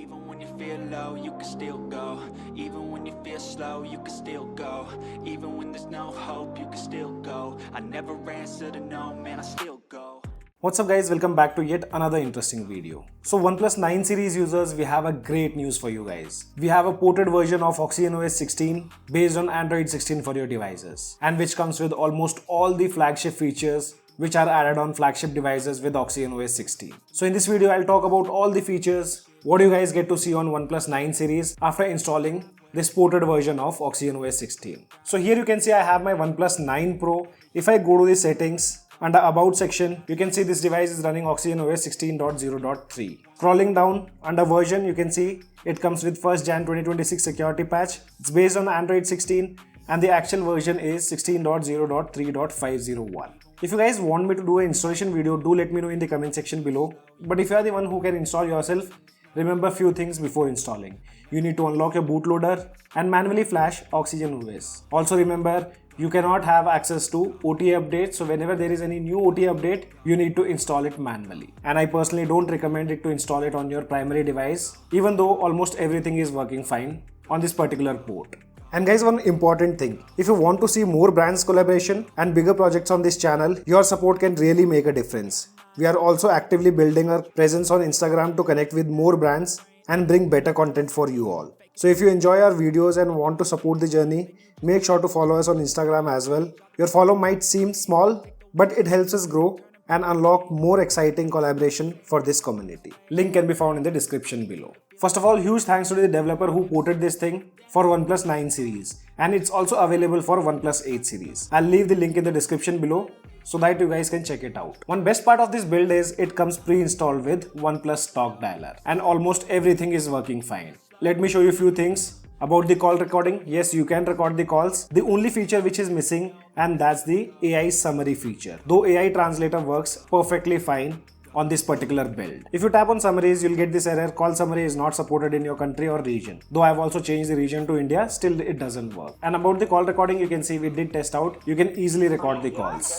Even when you feel low, you can still go. Even when you feel slow, you can still go. Even when there's no hope, you can still go. I never answer to no, man, I still go. What's up guys, welcome back to yet another interesting video. So OnePlus 9 series users, we have a great news for you guys. We have a ported version of OxygenOS 16 based on Android 16 for your devices, and which comes with almost all the flagship features which are added on flagship devices with OxygenOS 16. So in this video, I'll talk about all the features, what you guys get to see on OnePlus 9 series after installing this ported version of OxygenOS 16. So here you can see I have my OnePlus 9 Pro. If I go to the settings, under About section, you can see this device is running OxygenOS 16.0.3. Scrolling down under version, you can see it comes with 1st Jan 2026 security patch. It's based on Android 16 and the actual version is 16.0.3.501. If you guys want me to do an installation video, do let me know in the comment section below. But if you are the one who can install yourself, remember few things before installing. You need to unlock your bootloader and manually flash OxygenOS. Also remember, you cannot have access to OTA updates, so whenever there is any new OTA update, you need to install it manually. And I personally don't recommend it to install it on your primary device, even though almost everything is working fine on this particular port. And guys, one important thing, if you want to see more brands collaboration and bigger projects on this channel, your support can really make a difference. We are also actively building our presence on Instagram to connect with more brands and bring better content for you all. So if you enjoy our videos and want to support the journey, make sure to follow us on Instagram as well. Your follow might seem small, but it helps us grow and unlock more exciting collaboration for this community. Link can be found in the description below. First of all, huge thanks to the developer who ported this thing for OnePlus 9 series, and it's also available for OnePlus 8 series. I'll leave the link in the description below so that you guys can check it out. One best part of this build is it comes pre-installed with OnePlus stock dialer, and almost everything is working fine. Let me show you a few things about the call recording. Yes, you can record the calls. The only feature which is missing, and that's the AI summary feature. Though AI translator works perfectly fine on this particular build. If you tap on summaries, you'll get this error, call summary is not supported in your country or region. Though I've also changed the region to India, still it doesn't work. And about the call recording, you can see we did test out. You can easily record the calls.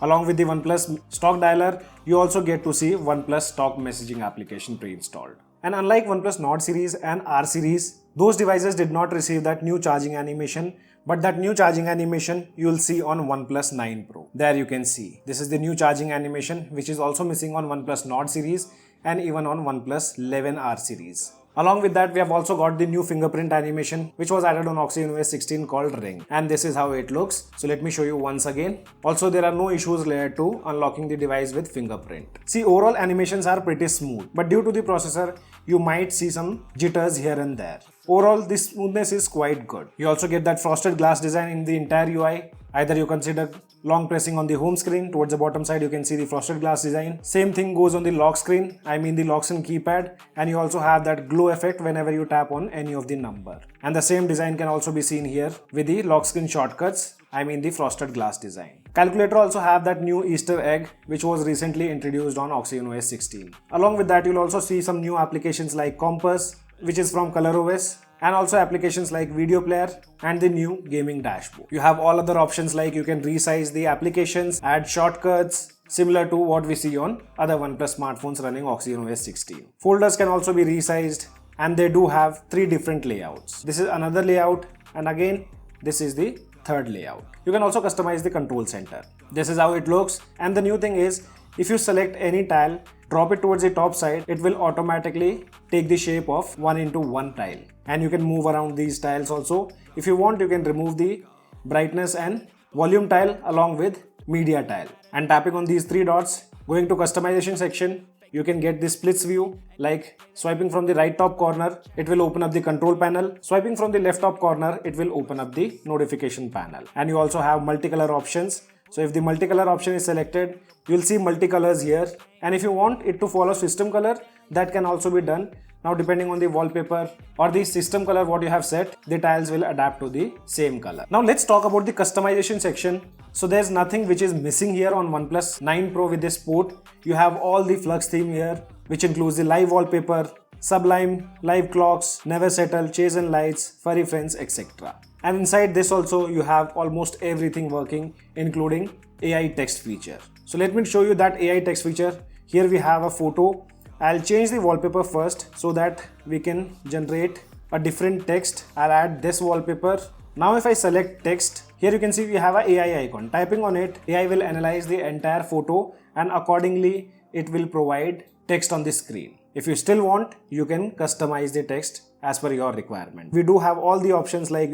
Along with the OnePlus stock dialer, you also get to see OnePlus stock messaging application pre-installed. And unlike OnePlus Nord series and R series, those devices did not receive that new charging animation, but that new charging animation you will see on OnePlus 9 Pro. There you can see. This is the new charging animation which is also missing on OnePlus Nord series and even on OnePlus 11R series. Along with that, we have also got the new fingerprint animation which was added on OxygenOS 16 called Ring. And this is how it looks. So let me show you once again. Also, there are no issues related to unlocking the device with fingerprint. See, overall animations are pretty smooth, but due to the processor, you might see some jitters here and there. Overall, this smoothness is quite good. You also get that frosted glass design in the entire UI. Either you consider long pressing on the home screen, towards the bottom side you can see the frosted glass design. Same thing goes on the lock screen, the lock screen keypad, and you also have that glow effect whenever you tap on any of the number. And the same design can also be seen here with the lock screen shortcuts, the frosted glass design. Calculator also have that new Easter egg which was recently introduced on OxygenOS 16. Along with that, you'll also see some new applications like Compass, which is from ColorOS, and also applications like Video Player and the new gaming dashboard. You have all other options like you can resize the applications, add shortcuts, similar to what we see on other OnePlus smartphones running OxygenOS 16. Folders can also be resized, and they do have 3 different layouts. This is another layout, and again this is the third layout. You can also customize the control center. This is how it looks, and the new thing is, if you select any tile, drop it towards the top side, it will automatically take the shape of 1:1 tile. And you can move around these tiles also. If you want, you can remove the brightness and volume tile along with media tile. And tapping on these 3 dots, going to customization section, you can get the splits view, like swiping from the right top corner, it will open up the control panel. Swiping from the left top corner, it will open up the notification panel. And you also have multicolor options. So if the multicolor option is selected, you will see multicolors here. And if you want it to follow system color, that can also be done. Now depending on the wallpaper or the system color what you have set, the tiles will adapt to the same color. Now let's talk about the customization section. So there's nothing which is missing here on OnePlus 9 Pro with this port. You have all the Flux theme here, which includes the live wallpaper, Sublime, live clocks, never settle, chase and lights, furry friends, etc. And inside this also you have almost everything working, including AI text feature. So let me show you that AI text feature. Here we have a photo I'll change the wallpaper first so that we can generate a different text. I'll add this wallpaper. Now if I select text, here you can see we have a AI icon. Typing on it, AI will analyze the entire photo and accordingly it will provide text on the screen. If you still want, you can customize the text as per your requirement. We do have all the options like,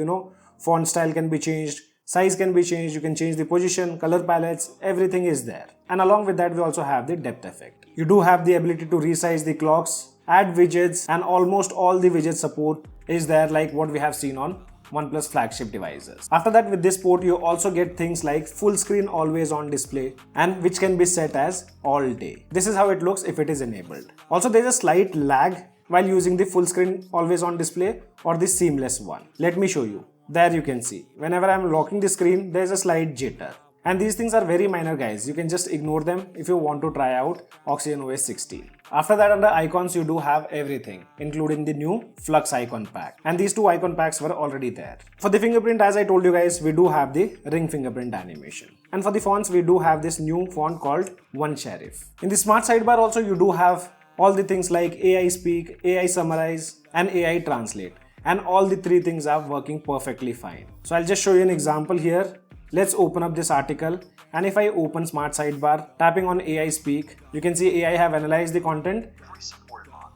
font style can be changed, size can be changed, you can change the position, color palettes, everything is there. And along with that, we also have the depth effect. You do have the ability to resize the clocks, add widgets, and almost all the widget support is there like what we have seen on OnePlus flagship devices. After that, with this port, you also get things like full screen always on display and which can be set as all day. This is how it looks if it is enabled. Also, there is a slight lag while using the full screen always on display or the seamless one. Let me show you. There you can see, whenever I am locking the screen, there is a slight jitter. And these things are very minor guys, you can just ignore them if you want to try out OxygenOS 16. After that, under icons you do have everything, including the new Flux icon pack. And these two icon packs were already there. For the fingerprint, as I told you guys, we do have the ring fingerprint animation. And for the fonts, we do have this new font called One Sheriff. In the smart sidebar also, you do have all the things like AI Speak, AI Summarize, and AI Translate. And all the three things are working perfectly fine. So I'll just show you an example here. Let's open up this article, and if I open Smart Sidebar, tapping on AI Speak, you can see AI have analyzed the content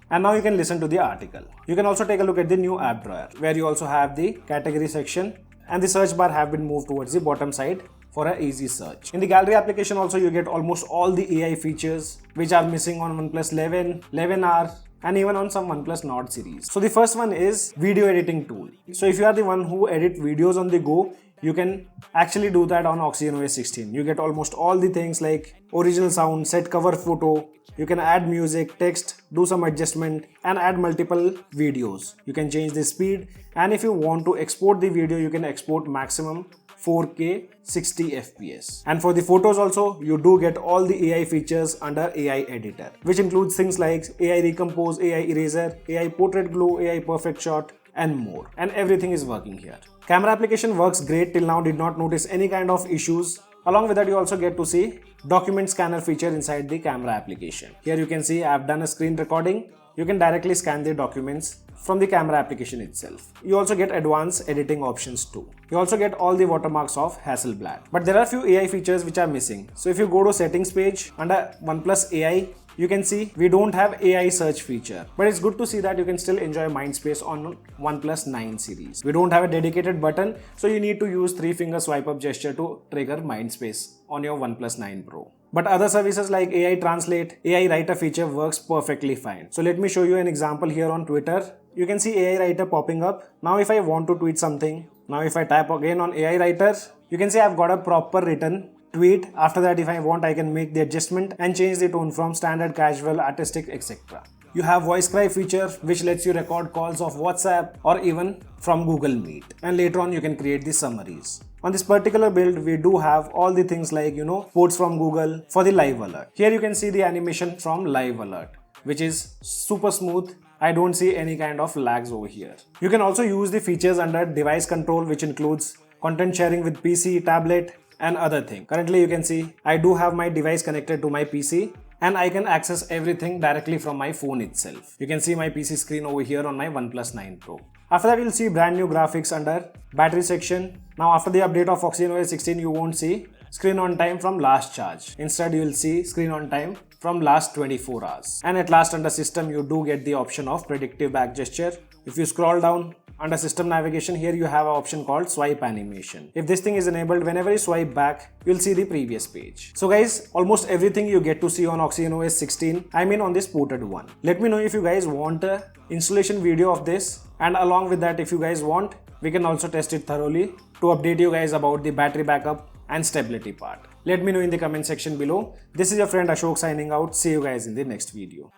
and now you can listen to the article. You can also take a look at the new app drawer where you also have the category section, and the search bar have been moved towards the bottom side for an easy search. In the gallery application also, you get almost all the AI features which are missing on OnePlus 11, 11R, and even on some OnePlus Nord series. So the first one is video editing tool. So if you are the one who edit videos on the go, you can actually do that on OxygenOS 16. You get almost all the things like original sound, set cover photo, you can add music, text, do some adjustment and add multiple videos. You can change the speed, and if you want to export the video, you can export maximum 4K 60 FPS. And for the photos also, you do get all the AI features under AI editor, which includes things like AI recompose, AI eraser, AI portrait glow, AI perfect shot, and more. And everything is working here. Camera application works great till now, did not notice any kind of issues. Along with that, you also get to see document scanner feature inside the camera application. Here you can see I have done a screen recording. You can directly scan the documents from the camera application itself. You also get advanced editing options too. You also get all the watermarks of Hasselblad. But there are few AI features which are missing. So if you go to settings page under OnePlus AI, you can see we don't have AI search feature, but it's good to see that you can still enjoy Mindspace on OnePlus 9 series. We don't have a dedicated button, so you need to use 3-finger swipe up gesture to trigger Mindspace on your OnePlus 9 Pro. But other services like AI Translate, AI Writer feature works perfectly fine. So let me show you an example here on Twitter. You can see AI Writer popping up. Now if I want to tweet something, now if I tap again on AI Writer, you can see I've got a proper written tweet. After that, if I want, I can make the adjustment and change the tone from standard, casual, artistic, etc. You have voice cry feature which lets you record calls of WhatsApp or even from Google Meet, and later on you can create the summaries. On this particular build, we do have all the things like ports from Google for the live alert. Here you can see the animation from live alert, which is super smooth. I don't see any kind of lags over here. You can also use the features under device control, which includes content sharing with PC, tablet, and other thing. Currently you can see I do have my device connected to my PC and I can access everything directly from my phone itself. You can see my PC screen over here on my OnePlus 9 Pro. After that, you'll see brand new graphics under battery section. Now after the update of OxygenOS 16, you won't see screen on time from last charge. Instead, you will see screen on time from last 24 hours. And at last, under system, you do get the option of predictive back gesture. If you scroll down under system navigation, here you have an option called swipe animation. If this thing is enabled, whenever you swipe back, you'll see the previous page. So guys, almost everything you get to see on OxygenOS 16, I mean on this ported one. Let me know if you guys want a installation video of this, and along with that, if you guys want, we can also test it thoroughly to update you guys about the battery backup and stability part. Let me know in the comment section below. This is your friend Ashok signing out. See you guys in the next video.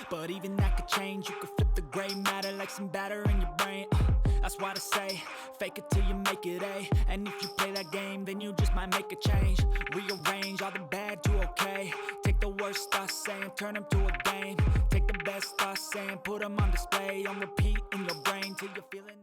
But even that could change. You could flip the gray matter like some batter in your brain. That's why I say, fake it till you make it A. And if you play that game, then you just might make a change. Rearrange all the bad to okay. Take the worst thoughts saying, turn them to a game. Take the best thoughts saying, put them on display. On repeat in your brain till you're feeling